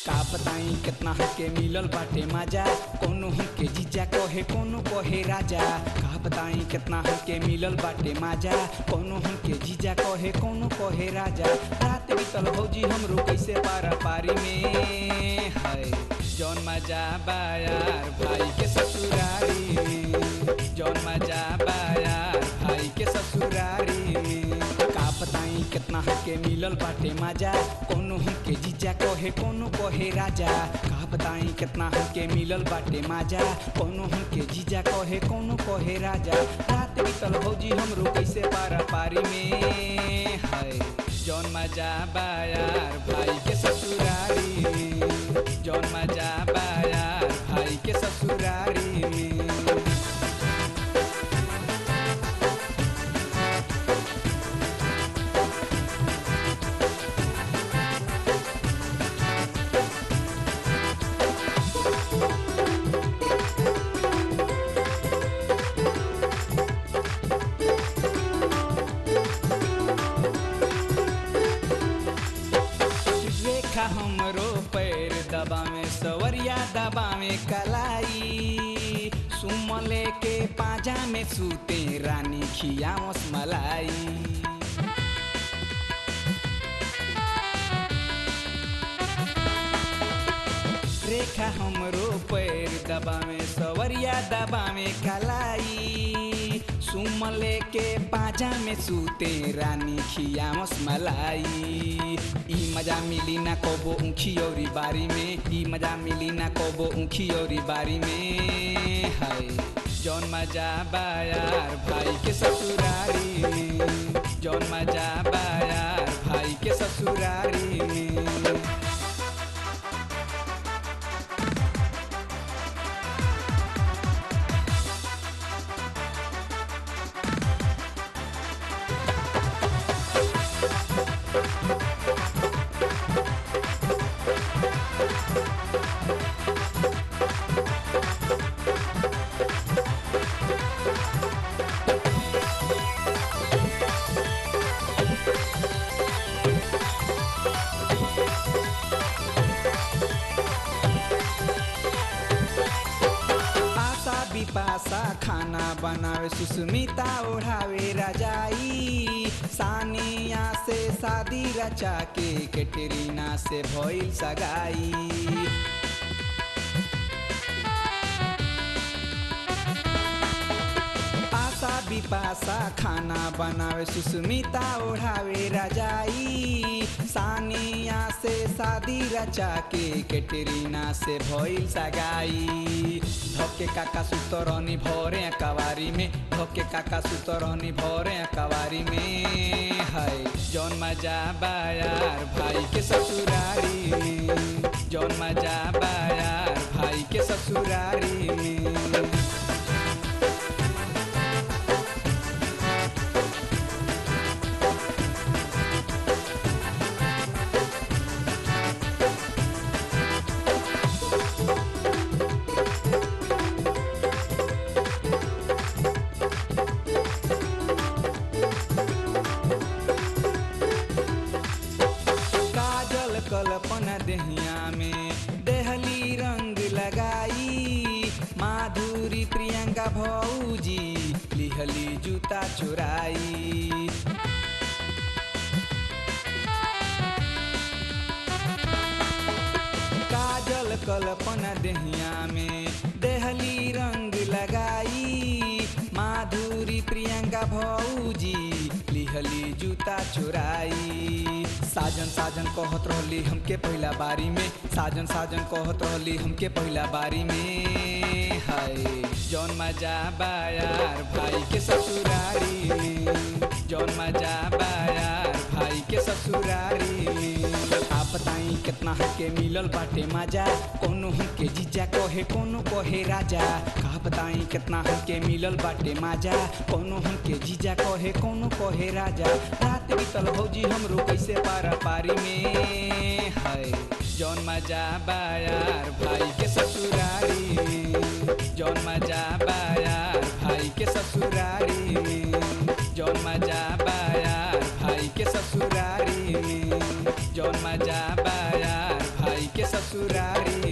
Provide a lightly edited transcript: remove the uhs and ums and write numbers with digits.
का बताई कितना हमके मिलल बाटे मजा, कोनो हमके जीजा कहे कोनो कहे राजा। का बताई कितना हमके मिलल बाटे मजा, कोनो हमके जीजा कहे कोनो कहे राजा। रात बीतल भौजी हमरो कैसे पारा पारी में है, जौन मजा बा यार भाई के ससुरारी में, जौन मजा बा यार भाई के ससुरारी में। का बताई कितना हमके मिलल बाटे मजा, कोनो हमके जीजा कहे कोनो कहे राजा। का बताई कितना हमके मिलल बाटे मजा, कोनो हमके जीजा कहे कोनो कहे राजा। रात बीतल भौजी हमरो कैसे पारा पारी में है, जौन मजा बा यार भाई के ससुरारी में, जौन मजा बा यार भाई के ससुरारी में। रेखा हमरो पैर दबावे सवरिया दबावे कलाई, सुमले के पाजा में सूते रानी खियावस मलाई। रेखा हमरो पैर दबावे सवरिया दबावे कलाई, सुमले के पाजा में सूते रानी खियावस मलाई। ई मजा मिली ना कबो ऊँखी औरी बारी में, ई मजा मिली ना कबो ऊँखी औरी बारी में है, जौन मजा बा यार भाई के ससुरारी में, जौन मजा बा यार भाई के ससुरारी में। बिपाशा खाना बनावे, सुस्मिता ओढ़ावे रजाई। सानिया से शादी रचा के कैटरीना से भइल सगाई। आशा बिपाशा खाना बनावे, सुस्मिता ओढ़ावे रजाई। सानिया से शादी रचा के कैटरीना से भइल सगाई। धोके काका सुतरनी भरे कवारी में, धोके काका सुतरनी भरे कवारी में है, जौन मजा बा यार भाई के ससुरारी में, जौन मजा बा यार भाई के ससुरारी में। कल्पना देहिया में देहली रंग लगाई, माधुरी प्रियंका भौजी लिहली जूता चुराई। काजल कल्पना देहिया में देहली रंग लगाई, माधुरी प्रियंका भौजी लिहली जूता चुराई। साजन साजन कहत रहली हमके पहला बारी में, साजन साजन कहत रहली हमके पहला बारी में है, जौन मजा बा यार भाई के ससुरारी में, जौन मजा बा यार भाई के ससुरारी में। आप बताई कितना हमके मिलल बाटे मजा, कोनो हमके जीजा कहे कोनो कहे राजा। का बताई कितना हमके मिलल बाटे माजा, कोनो हमके जीजा कहे कोनो कहे राजा। रात बीतल भौजी हमरो कैसे पारा पारी में है, जौन मजा बा यार भाई के ससुरारी में, जौन मजा बा यार भाई के ससुरारी में, जौन मजा बा यार भाई के ससुरारी में, जौन मजा बा यार भाई के ससुरारी